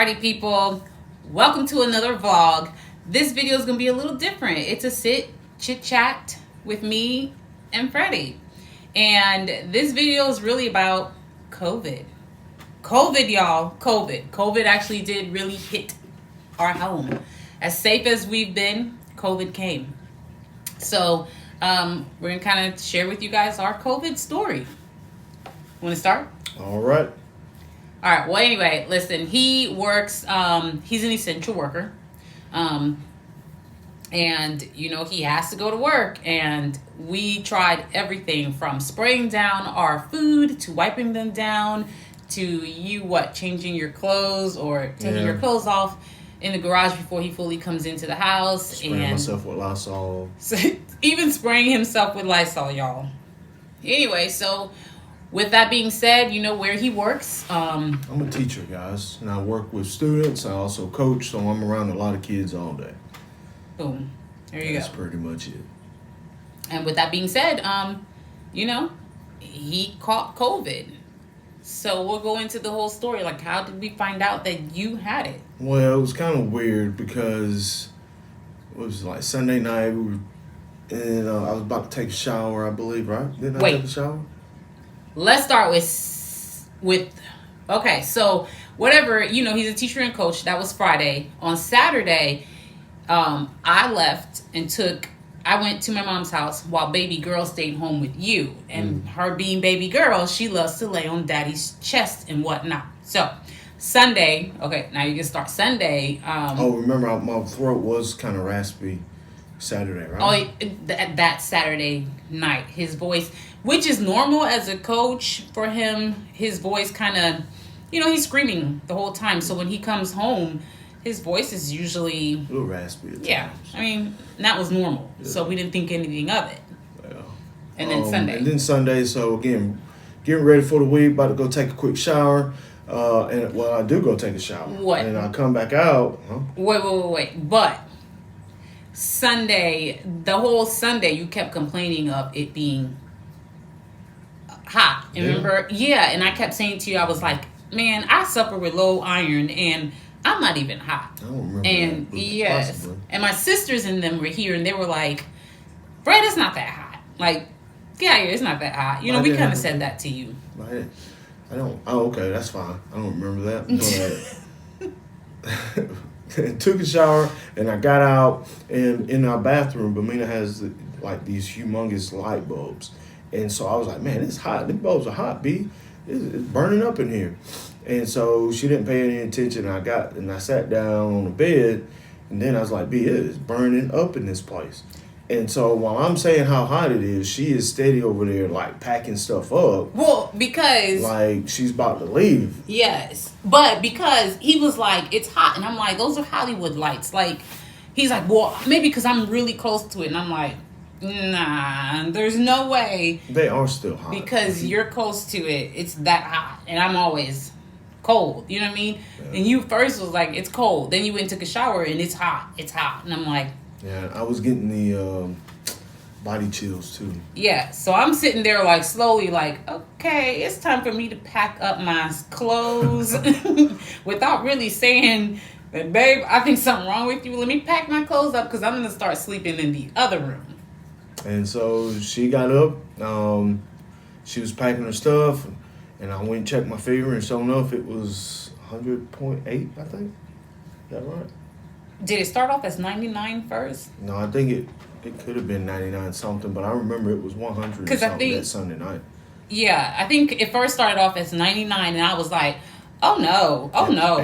Alrighty, people, welcome to another vlog. This video is going to be a little different. It's a chit chat with me and Freddie. And this video is really about COVID. COVID, y'all. COVID actually did really hit our home. As safe as we've been, COVID came. So we're going to kind of share with you guys our COVID story. Want to start? All right. All right. Well, anyway, listen, he works, he's an essential worker. And, you know, he has to go to work. And we tried everything from spraying down our food to wiping them down to changing your clothes or taking your clothes off in the garage before he fully comes into the house. Spraying myself with Lysol. Even spraying himself with Lysol, y'all. Anyway, so with that being said, you know where he works. I'm a teacher, guys, and I work with students. I also coach, so I'm around a lot of kids all day. Boom. There you go. That's pretty much it. And with that being said, you know, he caught COVID. So we'll go into the whole story. Like, how did we find out that you had it? Well, it was kind of weird because it was like Sunday night. And I was about to take a shower, I believe, right? Didn't I take a shower? Let's start with okay, so whatever, you know, he's a teacher and coach. That was Friday. On Saturday, I left and I went to my mom's house while baby girl stayed home with you. And her being baby girl, she loves to lay on daddy's chest and whatnot. So Sunday, okay, now you can start Sunday. Remember my throat was kind of raspy Saturday, right? Oh, that Saturday night, his voice, which is normal as a coach for him, his voice kind of, you know, he's screaming the whole time. So when he comes home, his voice is usually a little raspy at times. I mean, that was normal. Yeah. So we didn't think anything of it. Yeah. And then Sunday. So again, getting ready for the week, about to go take a quick shower. I do go take a shower. What? And I come back out. Huh? Wait. But Sunday, the whole Sunday, you kept complaining of it being hot. Remember? Yeah, and I kept saying to you, I was like, man, I suffer with low iron, and I'm not even hot. I don't remember. And that, yes, possibly. And my sisters and them were here, and they were like, Fred, it's not that hot. Like, yeah, it's not that hot. You know, we kind of said that to you. I don't. Oh, okay, that's fine. I don't remember that. But took a shower, and I got out, and in our bathroom, Bamina has like these humongous light bulbs. And so I was like, man, it's hot. These bulbs are hot, B. It's burning up in here. And so she didn't pay any attention. I sat down on the bed, and then I was like, B, it is burning up in this place. And so while I'm saying how hot it is, she is steady over there, like, packing stuff up. Well, because like, she's about to leave. Yes. But because he was like, it's hot. And I'm like, those are Hollywood lights. Like, he's like, well, maybe because I'm really close to it. And I'm like, nah, there's no way. They are still hot. Because you're close to it. It's that hot. And I'm always cold. You know what I mean? Yeah. And you first was like, it's cold. Then you went and took a shower and it's hot. It's hot. And I'm like. Yeah, I was getting the body chills too. Yeah, so I'm sitting there like slowly like, okay, it's time for me to pack up my clothes without really saying that, babe, I think something wrong with you. Let me pack my clothes up because I'm going to start sleeping in the other room. And so she got up. She was packing her stuff, and I went and checked my fever, and sure enough, it was 100.8, I think. Is that right? Did it start off as 99 first? No, I think it could have been 99 something, but I remember it was 100 something that Sunday night. Yeah, I think it first started off as 99, and I was like, oh no,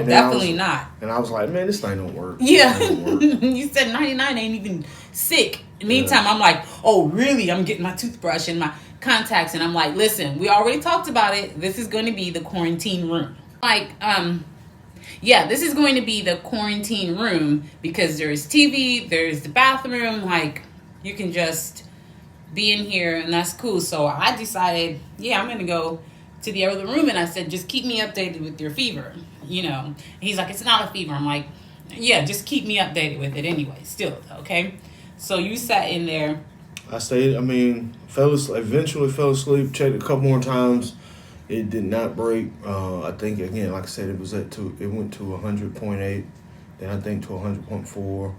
definitely not. And I was like, man, this thing don't work. Yeah, you said 99 ain't even sick. Meantime, I'm like, oh really? I'm getting my toothbrush and my contacts, and I'm like, listen, we already talked about it. This is going to be the quarantine room. Yeah, this is going to be the quarantine room because there's TV, there's the bathroom, like, you can just be in here, and that's cool. So I decided, yeah, I'm going to go to the other room, and I said, just keep me updated with your fever, you know. And he's like, it's not a fever. I'm like, yeah, just keep me updated with it anyway, still, okay? So you sat in there. I stayed, eventually fell asleep, checked a couple more times. It did not break. I think again, like I said, it was it went to 100.8, then I think to 100.4,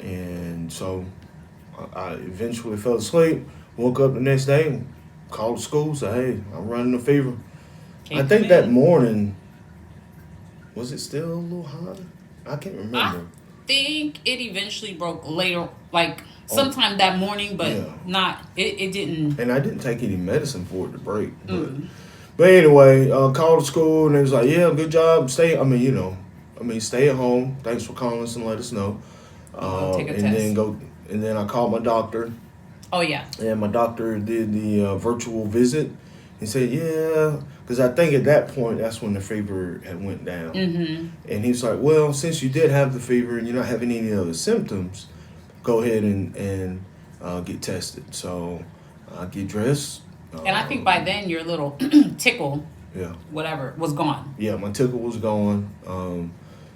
and so I eventually fell asleep. Woke up the next day, called the school, said, "Hey, I'm running a fever." I Can't come think that in. morning was it still a little high? I can't I remember. think it eventually broke later, like Oh, sometime that morning, but yeah. not. It didn't. And I didn't take any medicine for it to break, Mm, but anyway, called the school and they was like, "Yeah, good job. Stay. Stay at home. Thanks for calling us and let us know." and go take a And then test. go, and then I called my doctor, Oh yeah. and my doctor did the virtual visit. He said, "Yeah," because I think at that point that's when the fever had went down. Mm-hmm. And he was like, "Well, since you did have the fever and you're not having any other symptoms, go ahead and get tested." So I get dressed. And I think by then your little tickle, Yeah. whatever, was gone. Yeah, my tickle was gone.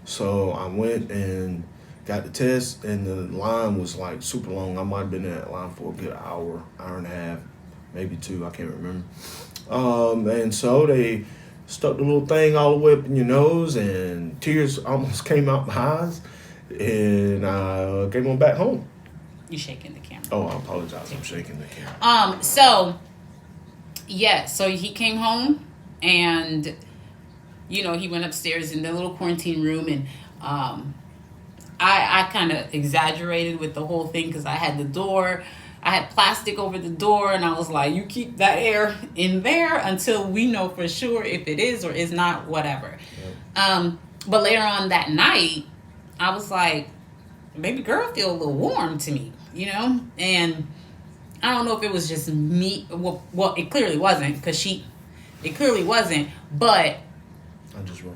So I went and got the test, and the line was like super long. I might have been in that line for a good hour, hour and a half, maybe two. I can't remember. And so they stuck the little thing all the way up in your nose, and tears almost came out my eyes, and I came on back home. You shaking the camera. Oh, I apologize. I'm shaking the camera. So yeah, so he came home and he went upstairs in the little quarantine room, and I kind of exaggerated with the whole thing because I had plastic over the door, and I was like, you keep that air in there until we know for sure if it is or is not, whatever. Yeah. But later on that night, I was like, baby girl feel a little warm to me, and I don't know if it was just me. Well, it clearly wasn't it clearly wasn't, but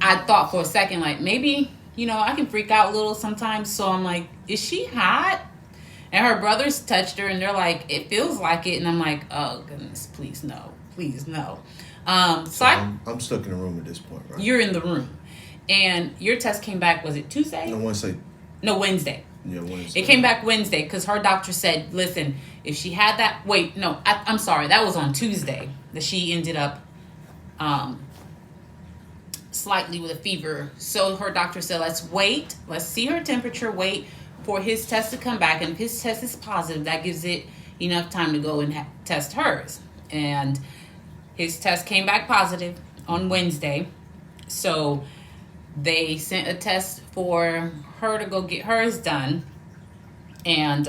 I thought for a second, like, maybe, I can freak out a little sometimes. So I'm like, is she hot? And her brothers touched her and they're like, it feels like it. And I'm like, oh, goodness, please no. Please no. So I'm stuck in a room at this point, right? You're in the room. And your test came back, was it Tuesday? No, Wednesday. No, Wednesday. Yeah, Wednesday. It came back Wednesday because her doctor said, listen, if she had that, wait, no, I'm sorry. That was on Tuesday that she ended up slightly with a fever. So her doctor said, let's wait. Let's see her temperature, wait for his test to come back. And if his test is positive, that gives it enough time to go and test hers. And his test came back positive on Wednesday. So they sent a test for her to go get hers done. And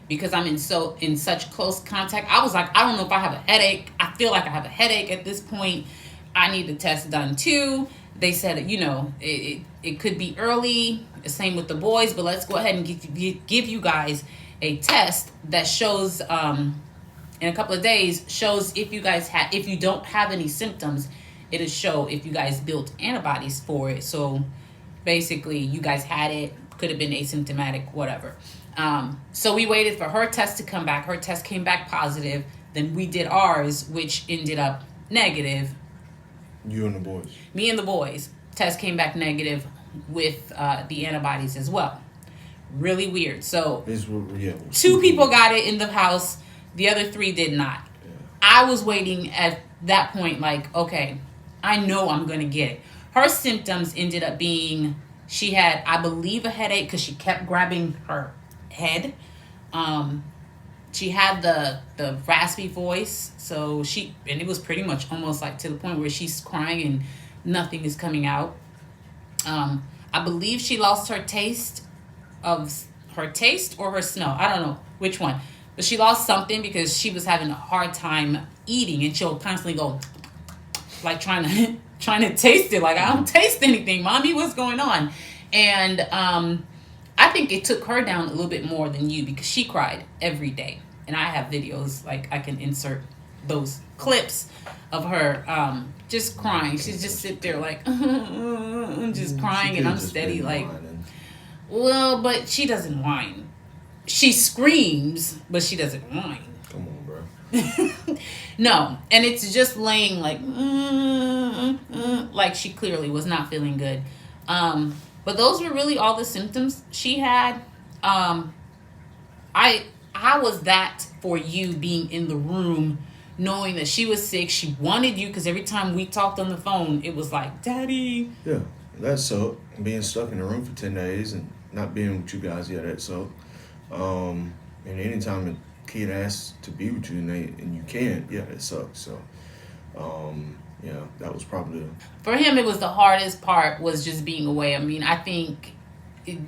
because I'm in such close contact, I was like, I don't know if I have a headache. I feel like I have a headache at this point. I need the test done too. They said, it could be early. Same with the boys, but let's go ahead and give you guys a test that shows in a couple of days, shows if you don't have any symptoms, it'll show if you guys built antibodies for it. So basically you guys had it, could have been asymptomatic, whatever. So we waited for her test to come back. Her test came back positive. Then we did ours, which ended up negative. You and the boys. Me and the boys. Test came back negative with the antibodies as well. Really weird. So two people got it in the house. The other 3 did not. Yeah. I was waiting at that point like, okay, I know I'm going to get it. Her symptoms ended up being, she had, I believe, a headache because she kept grabbing her head. She had the raspy voice, so and it was pretty much almost like to the point where she's crying and nothing is coming out. I believe she lost her taste or her smell. I don't know which one, but she lost something because she was having a hard time eating, and she'll constantly go like trying to taste it. Like, I don't taste anything, mommy. What's going on? And I think it took her down a little bit more than you because she cried every day. And I have videos, like I can insert those clips of her just crying. She's just sit there like, just crying, and I'm steady like, well, but she doesn't whine. She screams, but she doesn't whine. Come on, bro. No, and it's just laying like, like she clearly was not feeling good. But those were really all the symptoms she had. How was that for you being in the room knowing that she was sick. She wanted you because every time we talked on the phone, it was like, Daddy. Yeah, that sucked. Being stuck in the room for 10 days and not being with you guys, yeah, that sucked. And anytime a kid asks to be with you and you can't, yeah, it sucks. So, yeah, that was probably For him, it was the hardest part was just being away. I mean, I think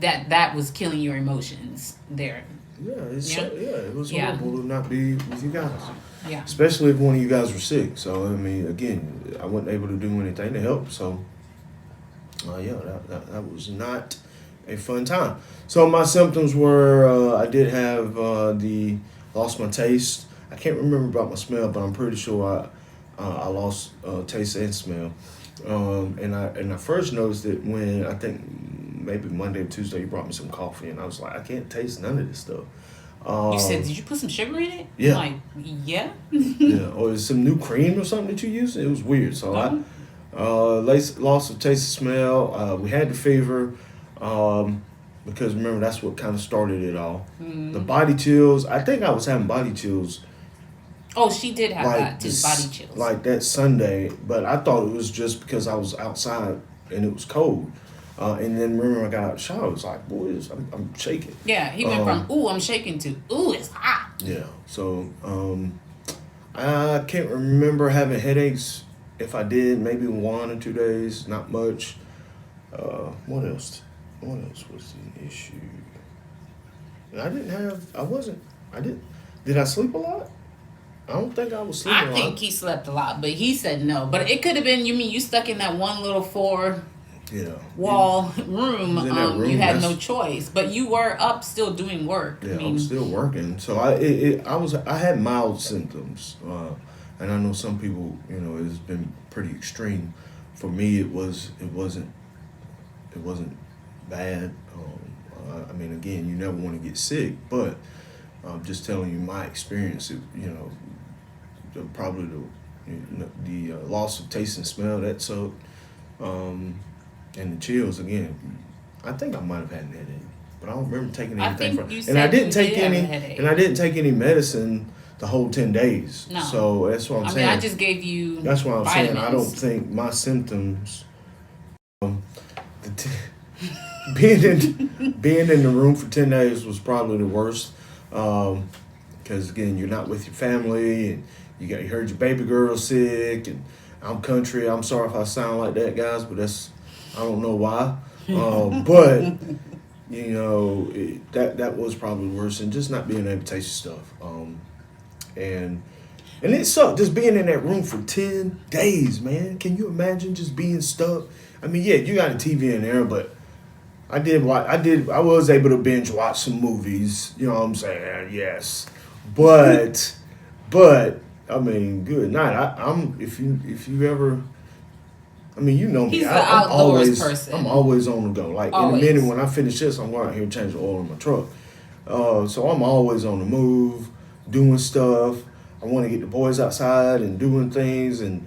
that was killing your emotions there. yeah, it was Yeah. horrible to not be with you guys. Yeah. Especially if one of you guys were sick. So, I mean, again, I wasn't able to do anything to help. So, yeah, that was not a fun time. So, my symptoms were I did have lost my taste. I can't remember about my smell, but I'm pretty sure I lost taste and smell. And I first noticed it when I think maybe Monday or Tuesday you brought me some coffee, and I was like, I can't taste none of this stuff. You said, did you put some sugar in it? Yeah. I'm like, yeah. Yeah, or is some new cream or something that you used? It was weird. So I lost of taste and smell. We had the fever because remember that's what kind of started it all. The body chills. I think I was having body chills. Oh, she did have Like that too, this- body chills. Like that Sunday, but I thought it was just because I was outside and it was cold. And then remember I got out of the shower. It was like, boy, I'm shaking. Yeah, he went from, ooh, I'm shaking to, ooh, it's hot. Yeah. So I can't remember having headaches. If I did, maybe 1 or 2 days, not much. What else? What else was the issue? Did I sleep a lot? I don't think I was sleeping a I lot. think he slept a lot, but he said no. But it could have been, you stuck in that one little four Yeah. wall room. in that room, You had no that's- choice, but you were up still doing work. Yeah, I I was still working. So I had mild symptoms, and I know some people, it's been pretty extreme. For me, it wasn't bad. I mean, again, you never want to get sick, but I'm just telling you my experience. Probably the loss of taste and smell that sucked, and the chills again. I think I might have had an headache, but I don't remember taking I anything think from. you And I said didn't you take did have a any, headache. and I didn't take any medicine the whole 10 days. No. So that's what I'm I mean, saying. I just gave you That's why I'm saying I don't vitamins. think my symptoms. Being in the room for 10 days was probably the worst. Because again, you're not with your family, and you heard your baby girl sick, and I'm country. I'm sorry if I sound like that, guys, but I don't know why. But that was probably worse, and just not being able to taste stuff. And it sucked just being in that room for 10 days, man. Can you imagine just being stuck? I mean, yeah, you got a TV in there, but I was able to binge watch some movies, you know what I'm saying? Yes. But I mean, good night. I'm if you ever I mean, you know me. He's the I'm outdoors person. I'm always on the go. Like Always. in a minute when I finish this, I'm going out here and change the oil in my truck. So I'm always on the move, doing stuff. I want to get the boys outside and doing things, and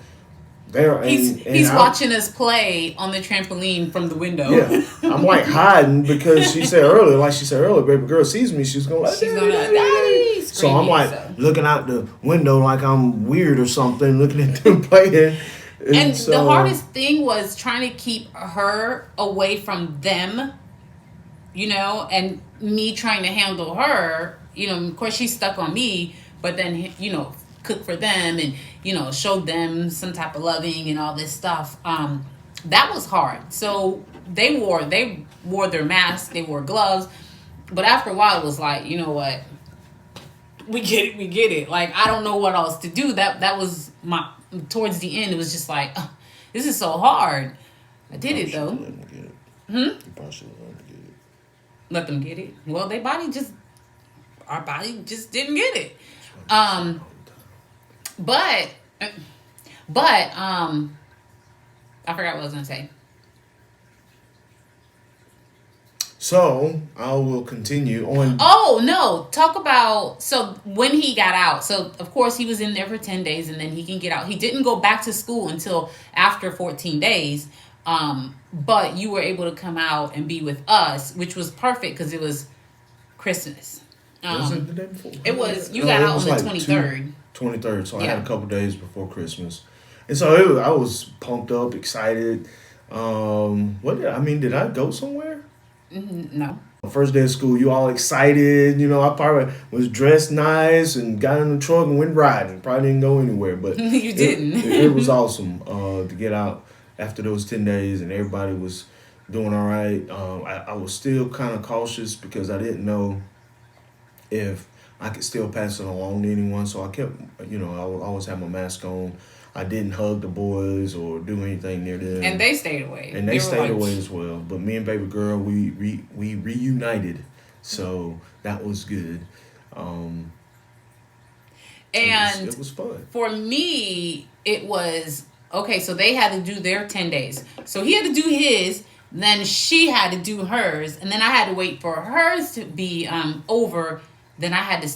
He's watching us play on the trampoline from the window. Yeah, I'm like hiding because she said earlier, baby girl sees me, she's gonna like, Daddy, so I'm like screaming, looking out the window like I'm weird or something, looking at them playing. And so, the hardest thing was trying to keep her away from them, and me trying to handle her. Of course, she's stuck on me, but then, cook for them and, show them some type of loving and all this stuff. That was hard. So they wore their mask, they wore gloves, but after a while it was like, you know what? We get it. Like, I don't know what else to do. That was towards the end, it was just like, this is so hard. I did it though. You probably should have let them get it. Let them get it. Well, our body just didn't get it. But I forgot what I was gonna say. So I will continue on. Oh no! Talk about when he got out. So of course he was in there for 10 days, and then he can get out. He didn't go back to school until after 14 days. But you were able to come out and be with us, which was perfect because it was Christmas. Was it the day before? It was. You No, got it out was on the like 23rd. 23rd, so I Yeah. had a couple days before Christmas. And so I was pumped up, excited. Did I go somewhere? No. First day of school, you all excited. I probably was dressed nice and got in the truck and went riding. Probably didn't go anywhere, but You didn't. It was awesome to get out after those 10 days and everybody was doing all right. I was still kind of cautious because I didn't know if I could still pass it along to anyone. So I kept, I would always have my mask on. I didn't hug the boys or do anything near them. And they stayed away. And they stayed away as well. But me and baby girl, we reunited. So that was good. And it was fun. For me, it was, okay, so they had to do their 10 days. So he had to do his, then she had to do hers, and then I had to wait for hers to be over. Then I had to,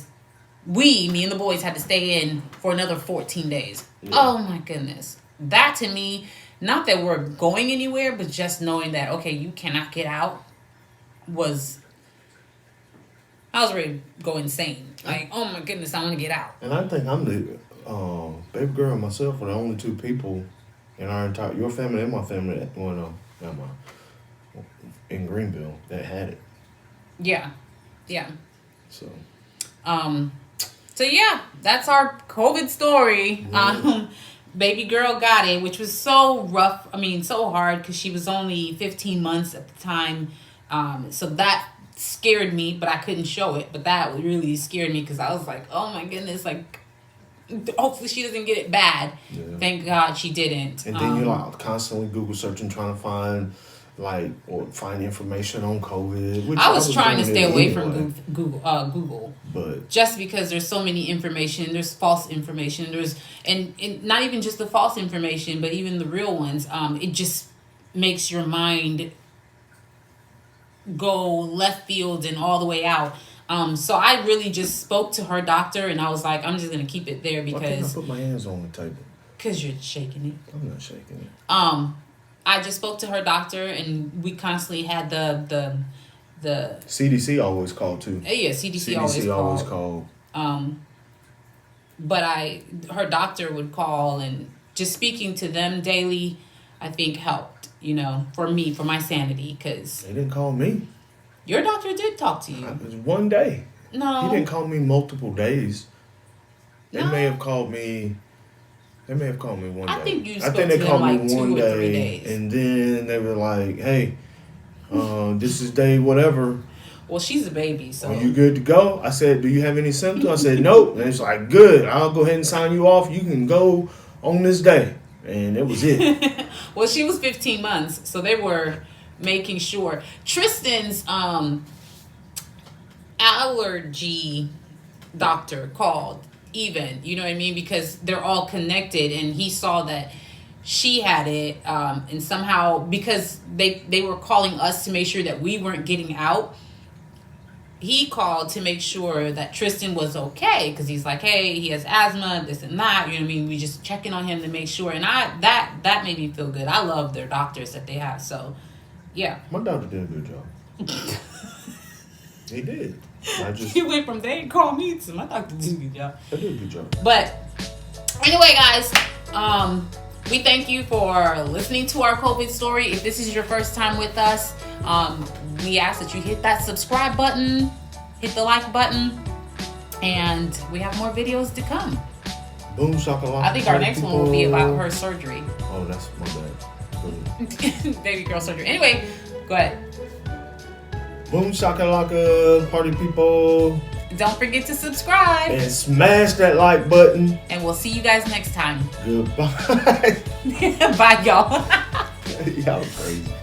me and the boys had to stay in for another 14 days. Yeah. Oh my goodness. That to me, not that we're going anywhere, but just knowing that, okay, you cannot get out I was ready to go insane. Like, oh my goodness, I want to get out. And I think I'm the, baby girl and myself were the only two people in our entire, your family and my family, in Greenville that had it. Yeah. Yeah. So yeah, that's our COVID story. Yeah. Baby girl got it, which was so rough. So hard because she was only 15 months at the time. So that scared me, but I couldn't show it. But that really scared me because I was like, oh my goodness, like, hopefully she doesn't get it bad. Yeah. Thank God she didn't. And then you're like constantly Google searching, trying to find information on COVID. Which I was trying to stay away from Google. But just because there's so many information, there's false information, and not even just the false information, but even the real ones. It just makes your mind go left field and all the way out. So I really just spoke to her doctor, and I was like, I'm just gonna keep it there because. Why can't I put my hands on the table? Because you're shaking it. I'm not shaking it. I just spoke to her doctor, and we constantly had the CDC always called too. Yeah, CDC always called. But her doctor would call, and just speaking to them daily, I think helped. For me, for my sanity, because they didn't call me. Your doctor did talk to you. It was one day. No, he didn't call me multiple days. They may have called me. They may have called me one day. I think they called me like 2 or 3 days. And then they were like, hey, this is day whatever. Well, she's a baby, so. Are you good to go? I said, do you have any symptoms? I said, nope. And it's like, good. I'll go ahead and sign you off. You can go on this day. And that was it. Well, she was 15 months, so they were making sure. Tristan's allergy doctor called. Even, you know what I mean? Because they're all connected, and he saw that she had it, and somehow, because they were calling us to make sure that we weren't getting out, he called to make sure that Tristan was okay, because he's like, hey, he has asthma, this and that, you know what I mean? We just checking on him to make sure, and that made me feel good. I love their doctors that they have, so, yeah. My doctor did a good job. He did. He went from they didn't call me to my doctor did a good job. I did a good job. But anyway, guys, we thank you for listening to our COVID story. If this is your first time with us, we ask that you hit that subscribe button, hit the like button, and we have more videos to come. Boom shakalaka. I think our next one will be about her surgery. Oh, that's my bad. Baby girl surgery. Anyway, go ahead. Boom shakalaka, party people. Don't forget to subscribe. And smash that like button. And we'll see you guys next time. Goodbye. Bye, y'all. Y'all crazy.